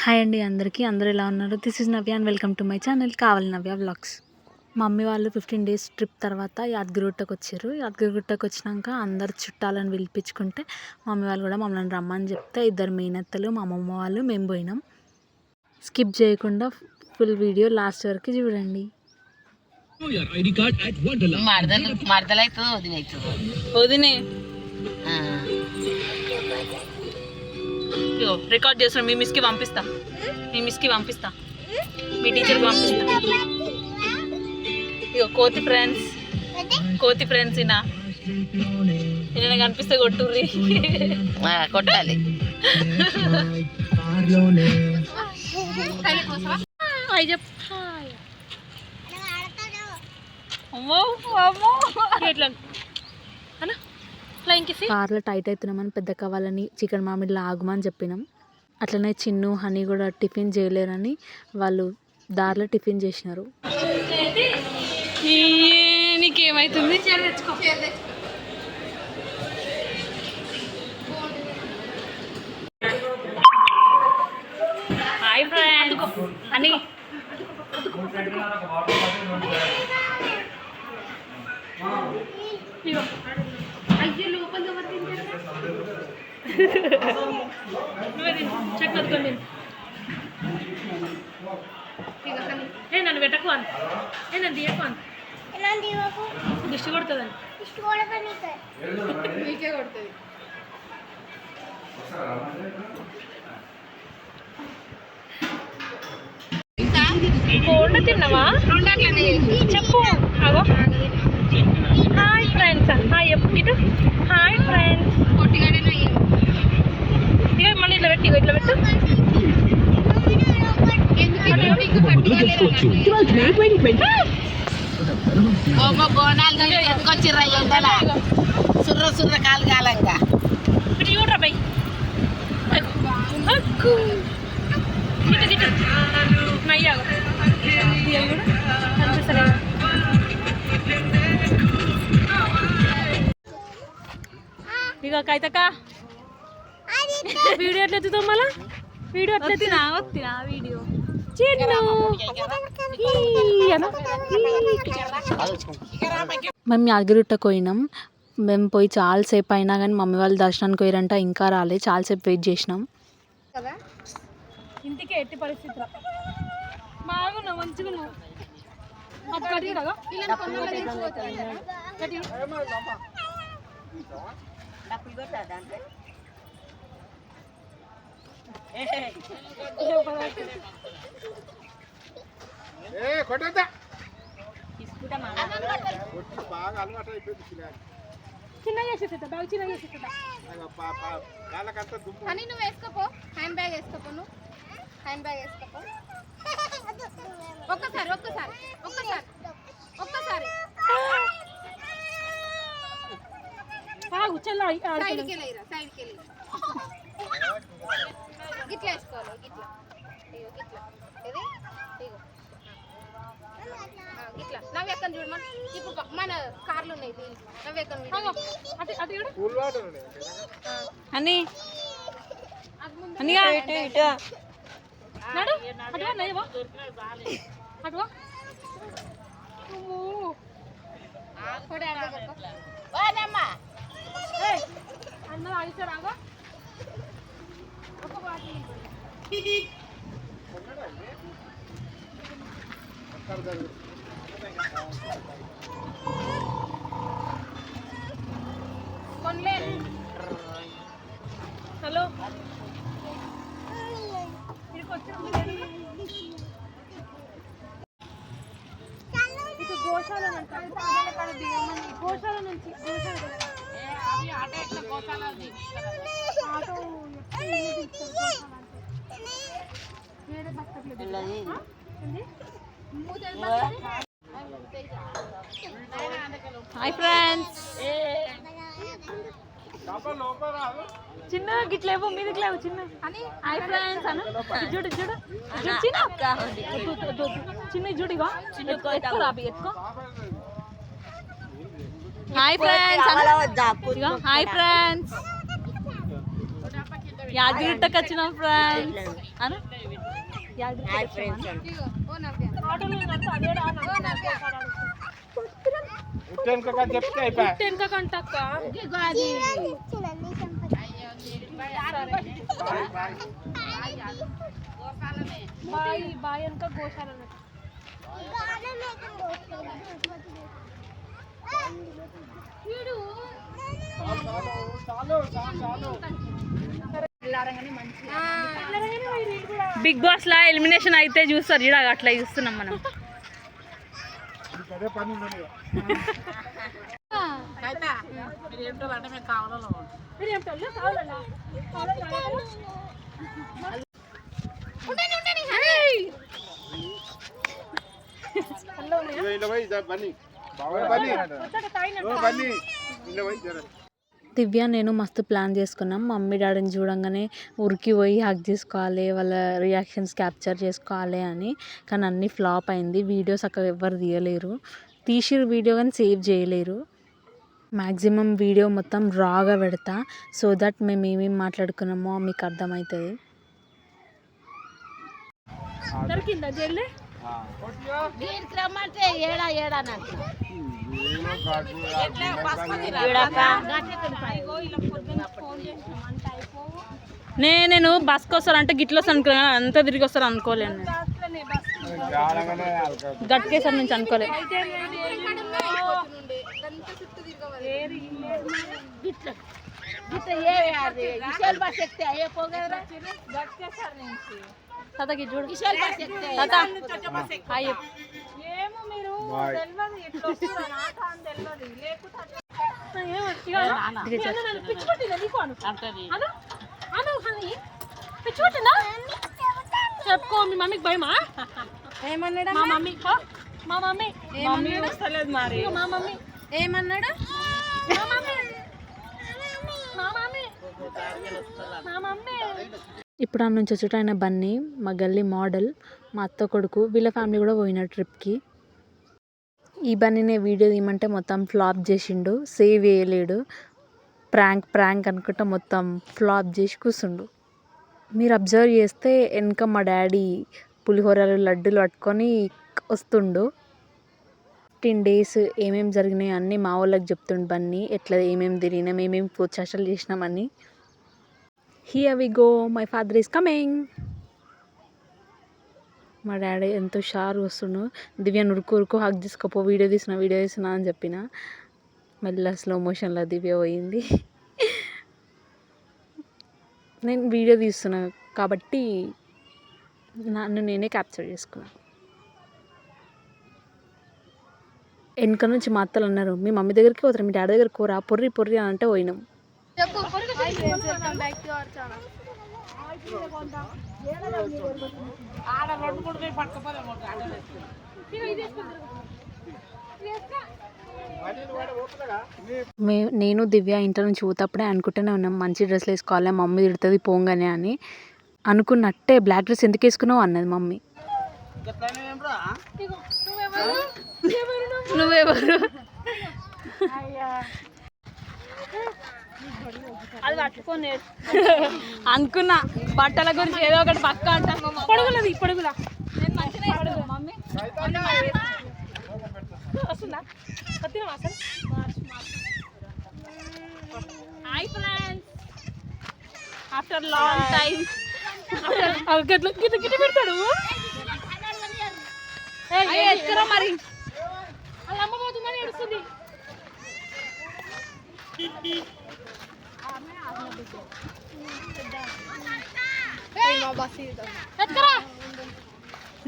Hi అండి అందరికీ. అందరూ ఎలా ఉన్నారు? This is Navya and welcome to my channel కావాలి నవ్య వ్లాగ్స్. మా మమ్మీ వాళ్ళు 15 days ట్రిప్ తర్వాత యాదగిరిగుట్టకు వచ్చారు. యాదగిరిగుట్టకు వచ్చినాక అందరు చుట్టాలను పిలిపించుకుంటే మమ్మీ వాళ్ళు కూడా మమ్మల్ని రమ్మని చెప్తే ఇద్దరు మేనత్తలు మా అమ్మమ్మ వాళ్ళు మేము పోయినాం. స్కిప్ చేయకుండా ఫుల్ వీడియో లాస్ట్ వరకు చూడండి. వదినే రికార్డ్ చేస్తున్నా. మీ మిస్కి పంపిస్తా, మీ టీచర్కి పంపిస్తా. ఇగో కోతి ఫ్రెండ్స్ ఇలా కనిపిస్తే కొట్టుర్రి, కొట్టాలి. కార్లో టైట్ అవుతున్నామని పెద్దక్క వాళ్ళని చికెన్ మామిడిలో ఆగమని చెప్పినాం. అట్లనే చిన్ను హనీ కూడా టిఫిన్ చేయలేరని వాళ్ళు దారిలో టిఫిన్ చేసినారు. నీకేమైతుంది? హాయ్ ఫ్రెండ్స్ అని అయ్యో లోపల చెక్ వద్దుకోండి. నన్ను పెట్టకు అంత, నన్ను తీయకు అంత, దిష్టి కొడుతుందండి. మీకే కొడుతుంది. కోండ తిన్నావా? చెప్పు. హాయ్ ఫ్రెండ్స్, హాయ్ ఇటు. Hi friends. ఇక మళ్ళీ ఇట్లా పెట్టి ఇట్లా పెట్టు. సుర్ర సుర్ర కాలు కాలంగా చూడరా బై. నయ్యా కనిపిస్తలే. ఇక కైతక్క వీడియో ఎట్లా ఎత్తుతాం? మళ్ళా వీడియో ఎట్లా వచ్చినా వీడియో మేము యాదగిరిగుట్టకు పోయినాం. మేము పోయి చాలాసేపు అయినా కానీ మమ్మీ వాళ్ళు దర్శనానికి పోయారంట, ఇంకా రాలే. చాలాసేపు వెయిట్ చేసినాం. ఇంటికి ఎట్టి పరిస్థితి బాగున్నావు, మంచిగా చిన్న చేసేస్తా, బాగా చిన్న చేసేస్తా. అని నువ్వు వేసుకోపో, హ్యాండ్ బ్యాగ్ వేసుకోపో. నువ్వు హ్యాండ్ బ్యాగ్ వేసుకోపో. ఒక్కసారి సైడ్కి గిట్లా వేసుకోవాలి. గిట్లా ఇది ఇట్లా నవ్వెక్కన చూడమని. ఇప్పుడు మన కార్లు ఉన్నాయి, నవ్వెక్కన అని అన్న ఆగిస్తారాగా. హలో ఇటు గోశాల నుంచి ఆటో వేరే హాయ్ ఫ్రెండ్స్. చిన్న గిట్లేవు మీదకి లేవు చిన్న. హాయ్ ఫ్రెండ్స్ అను. చూడు చిన్న చూడిగా ఎత్తుకో రాబి ఎత్తుకో. Hi friends. Hi friends. యాదగిరిగుట్టకు వచ్చిన ఫ్రెండ్స్ అను ఇగో ఓ నవ్య ఓ నవ్య చెప్తే అయిపోయి టెన్క కంటక్క ఇగో అది బాయ్ బాయ్ అంతా గోశాల వీడు బిగ్ బాస్ లా ఎలిమినేషన్ అయితే చూస్తారు చూడ అట్లా చూస్తున్నాం మనం. అదే పని ఉన్నది ఇలా పోయి బన్నీ బాగా బన్నీ ఇలా పోయి జర దివ్య నేను మస్తు ప్లాన్ చేసుకున్నాం. మమ్మీ డాడీని చూడంగానే ఉరికి పోయి హగ్ చేసుకోవాలి, వాళ్ళ రియాక్షన్స్ క్యాప్చర్ చేసుకోవాలి అని. కానీ అన్నీ ఫ్లాప్ అయింది. వీడియోస్ అక్కడ ఎవ్వరు తీయలేరు, తీసిరు వీడియో కానీ సేవ్ చేయలేరు. మ్యాక్సిమం వీడియో మొత్తం రాగా పెడతా, సో దట్ మేము ఏమేమి మాట్లాడుకున్నామో మీకు అర్థమవుతుంది. దొరికిందా జల్లే దీనికి రమ్మంటే ఏడా ఏడానంట నేను బస్కి వస్తారు అంటే గిట్ల వస్తాను అనుకున్నాను, అంతా తిరిగి వస్తారు అనుకోలేను. గట్కేసరి నుంచి అనుకోలేదు. తాతకి చూడు తాత హాయ్ చెప్పు. ఏమో మీరు తెలియదు ఎట్లా వస్తుందో నాకు అని తెలియదు లేకపోతే పిచ్చిపట్టిందా నీకు అను అను అను హనీ పిచ్చిపట్టిందా చెప్పుకో. మీ మమ్మీకి భయమా? ఏమన్నాడా మా మమ్మీ? మా మమ్మీ మమ్మీ వస్తలేదు మరి. మా మమ్మీ ఏమన్నాడా? మా మమ్మీ మా మమ్మీ మా మమ్మీ. ఇప్పుడు ఆ నుంచి వచ్చేట ఆయన బన్నీ, మా గల్లీ మోడల్, మా అత్త కొడుకు, వీళ్ళ ఫ్యామిలీ కూడా పోయిన ట్రిప్కి. ఈ బన్నీనే వీడియో తీయమంటే మొత్తం ఫ్లాప్ చేసిండు, సేవ్ చేయలేడు. ప్రాంక్ అనుకుంటా మొత్తం ఫ్లాప్ చేసి కూర్చుండు. మీరు అబ్జర్వ్ చేస్తే వెనక మా డాడీ పులిహోరలు లడ్డూలు పట్టుకొని వస్తుండు. 15 days ఏమేమి జరిగినాయి అన్నీ మా వాళ్ళకి చెప్తుండు బన్నీ, ఎట్లా ఏమేమి తిరిగినాం, ఏమేమి చేష్టలు చేసినామని. Here we go, my father is coming. మా డాడీ ఎంతో షార్ వస్తుండు. దివ్య ఉరుకు హగ్ చేసుకోపో, వీడియో తీసిన అని చెప్పిన. మళ్ళీ స్లో మోషన్లో దివ్య పోయింది. నేను వీడియో తీస్తున్నా కాబట్టి నన్ను నేనే క్యాప్చర్ చేసుకున్నాను. వెనక నుంచి మా అత్తలు అన్నారు, మీ మమ్మీ దగ్గరికి పోతారు, మీ డాడీ దగ్గరికి పోరా, పొర్రి అని అంటే పోయినాం. నేను దివ్య ఇంటర్ నుంచి పోతప్పుడే అనుకుంటూనే ఉన్నాం, మంచి డ్రెస్లు వేసుకోవాలి, మమ్మీ తిడుతుంది పోంగానే అని. అనుకున్నట్టే బ్లాక్ డ్రెస్ ఎందుకు వేసుకున్నావు అన్నది మమ్మీ. నువ్వెవరు? అది పట్టుకొని అనుకున్నా బట్టల గురించి ఏదో ఒకటి పక్క అంటాను. పొడుగులా మమ్మీ వస్తుందా? Hi friends, after long time గిట్ట పెడతాడు ఎక్కరా మరి. వాళ్ళ అమ్మ పోతుందని ఏడుస్తుంది.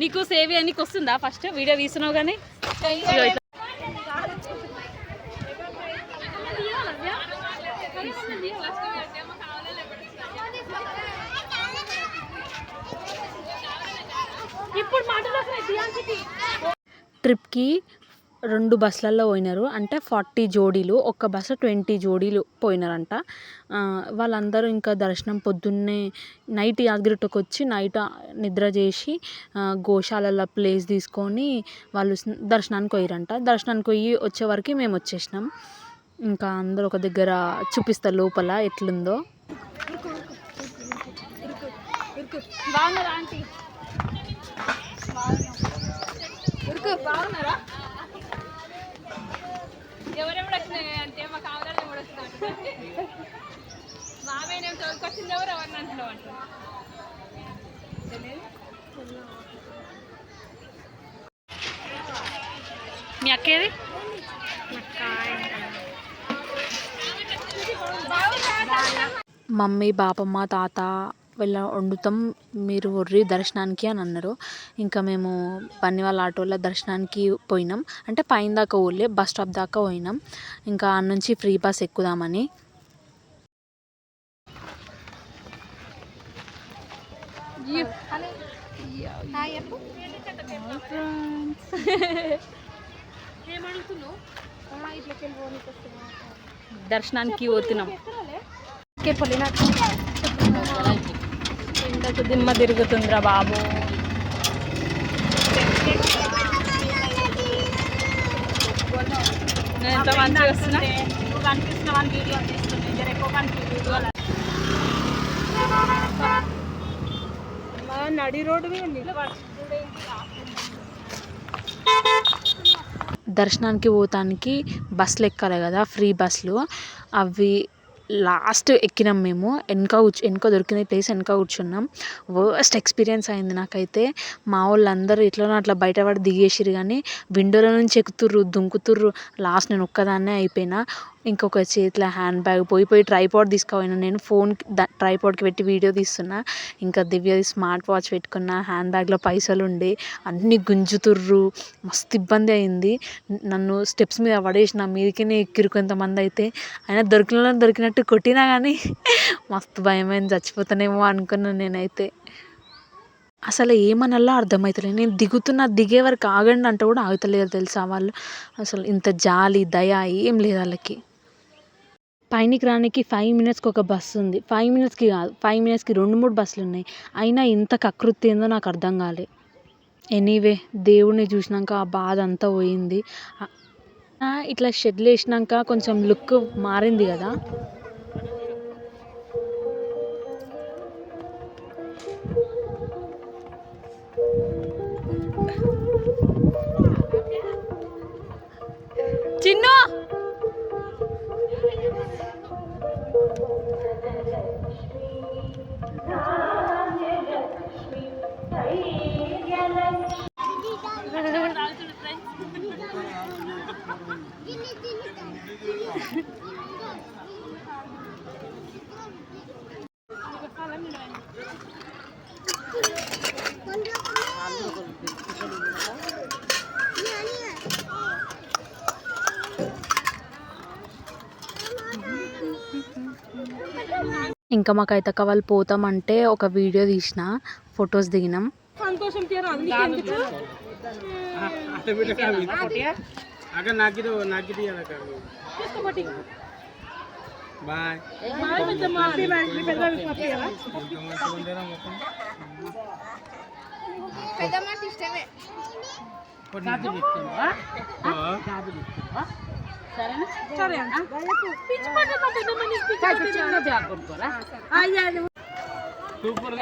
నీకు సేవ్ నీకు వస్తుందా? ఫస్ట్ వీడియో తీస్తున్నావు కానీ ఇప్పుడు మాటలు ట్రిప్కి 2 బస్సులలో పోయినారు. అంటే 40 జోడీలు, ఒక్క బస్సు 20 జోడీలు పోయినారంట. వాళ్ళందరూ ఇంకా దర్శనం పొద్దున్నే నైట్ యాదగిరిగుట్టకు వచ్చి నైట్ నిద్ర చేసి గోశాలలో ప్లేస్ తీసుకొని వాళ్ళు దర్శనానికి పోయిరంట. దర్శనానికి పోయి వచ్చే వరకు మేము వచ్చేసినాం. ఇంకా అందరూ ఒక దగ్గర చూపిస్తారు లోపల ఎట్లుందో. బాగున్నారా ఆంటీ? బాగున్నారా? ఎవరెవరు వచ్చినాయి అంటే మా కావడాలు ఎవరు వస్తున్నారు? మామయ్య తోలుకొచ్చింది ఎవరిని అంటున్నావు అంట. మీ అక్కేది? మమ్మీ బాపమ్మ తాత వెళ్ళ వండుతాం మీరు ఒర్రి దర్శనానికి అని అన్నారు. ఇంకా మేము పని వాళ్ళ ఆటోలో దర్శనానికి పోయినాం. అంటే పైన దాకా ఊళ్ళే బస్ స్టాప్ దాకా పోయినాం. ఇంకా ఆ నుంచి ఫ్రీ బస్ ఎక్కుదామని. దర్శనానికి పోతున్నాం. ఇంతకు దిమ్మ తిరుగుతుందిరా బాబు. నేను ఎంత మంచిగా వస్తున్నా. నడి రోడ్డు దర్శనానికి పోతానికి బస్సులు ఎక్కాలి కదా, ఫ్రీ బస్సులు. అవి లాస్ట్ ఎక్కినాం మేము. వెనక దొరికిన ప్లేస్ వెనక కూర్చున్నాం. వర్స్ట్ ఎక్స్పీరియన్స్ అయింది నాకైతే. మా వాళ్ళందరూ ఎట్లనో అట్లా బయటపడి దిగేసిరు కానీ విండోల నుంచి ఎక్కుతుర్రు దుంకుతుర్రు. లాస్ట్ నేను ఒక్కదాన్నే అయిపోయినా. ఇంకొక చేతిలో హ్యాండ్ బ్యాగ్ పోయి ట్రైపాడ్ తీసుకుపోయినా. నేను ఫోన్ ట్రైపాడ్కి పెట్టి వీడియో తీస్తున్నా. ఇంకా దివ్యది స్మార్ట్ వాచ్ పెట్టుకున్న. హ్యాండ్ బ్యాగ్లో పైసలు ఉండే. అన్నీ గుంజుతుర్రు. మస్తు ఇబ్బంది అయింది. నన్ను స్టెప్స్ మీద పడేసిన. మీదకినే ఎక్కిరు కొంతమంది అయితే. అయినా దొరికినట్టు కొట్టినా కానీ మస్తు భయమైంది. చచ్చిపోతానేమో అనుకున్నాను నేనైతే. అసలు ఏమనల్లా అర్థమవుతలేదు. నేను దిగే వరకు ఆగండి అంటే కూడా ఆగుతలేరు తెలుసా వాళ్ళు. అసలు ఇంత జాలి దయ ఏం లేదు వాళ్ళకి. పైనకి రానికి 5 మినిట్స్కి ఒక బస్సు ఉంది. 5 మినిట్స్కి కాదు, 5 మినిట్స్కి 2-3 బస్సులు ఉన్నాయి. అయినా ఇంత కకృతి ఏందో నాకు అర్థం కాలే. ఎనీవే దేవుడిని చూసినాక ఆ బాధ అంతా పోయింది. ఇట్లా షెడ్లు వేసినాక కొంచెం లుక్ మారింది కదా. చిన్ను ఇంకా మాకు అయితే వాళ్ళు పోతామంటే ఒక వీడియో తీసిన, ఫొటోస్ దిగినాం. సంతోషం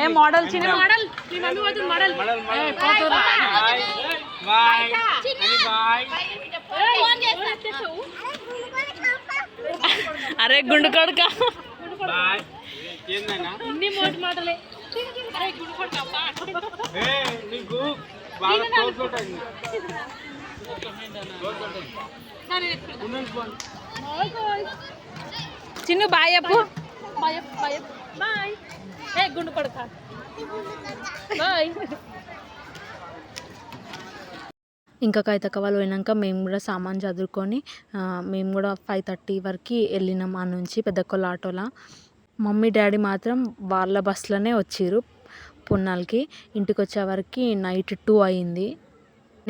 ఏ మోడల్ చిన్న మోడల్ మీ మమ్మీ వద్దు మోడల్ అరే గుండు కొడుక ఇన్ని మోటి మాటలే. అరే గుండు కొడుక చిన్ను బాయ్ అప్పు. బాయ్. ఏ గుండు కొడుక బాయ్. ఇంకా కైతక్క వాళ్ళు పోయినాక మేము కూడా సామాన్ చదువుకొని మేము కూడా 5:30 వరకు వెళ్ళినాం. ఆ నుంచి పెద్దకొల్ల ఆటోలో. మమ్మీ డాడీ మాత్రం వాళ్ళ బస్సులోనే వచ్చిర్రు పున్నాలకి. ఇంటికి వచ్చే వరకు నైట్ 2 అయింది.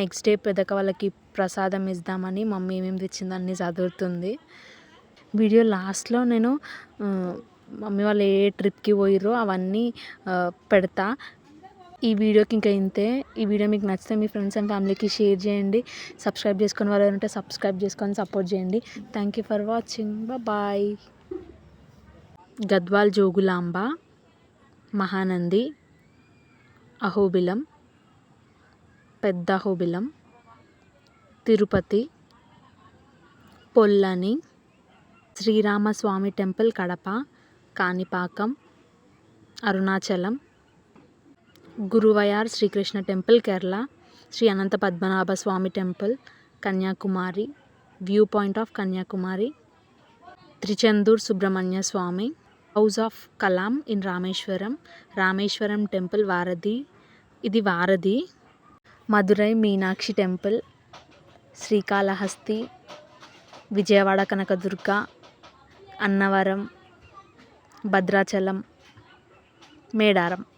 నెక్స్ట్ డే పెద్దక్క వాళ్ళకి ప్రసాదం ఇద్దామని మమ్మీ ఏమేమి తెచ్చిందన్నీ చదువుతుంది. వీడియో లాస్ట్లో నేను మమ్మీ వాళ్ళు ఏ ట్రిప్కి పోయిర్రో అవన్నీ పెడతా. ఈ వీడియోకి ఇంకా ఇంతే. ఈ వీడియో మీకు నచ్చితే మీ ఫ్రెండ్స్ అండ్ ఫ్యామిలీకి షేర్ చేయండి. సబ్స్క్రైబ్ చేసుకుని వాళ్ళు ఉంటే సబ్స్క్రైబ్ చేసుకొని సపోర్ట్ చేయండి. Thank you for watching. Bye. Gadwal Jogulamba, Mahanandi, Ahobilam, పెద్ద అహోబిలం, తిరుపతి, పొల్లని, Sriramaswamy temple Kadapa, Kanipakam, Arunachalam, Guruvayur Srikrishna temple Kerala, Sri Ananta Padmanabha Swamy temple Kanyakumari, view point of Kanyakumari, Tiruchendur Subrahmanya Swamy, house of Kalam in Rameswaram, Rameswaram temple వారధి, ఇది వారధి, మదురై మీనాక్షి టెంపుల్, శ్రీకాళహస్తి, విజయవాడ కనకదుర్గ, అన్నవరం, భద్రాచలం, మేడారం.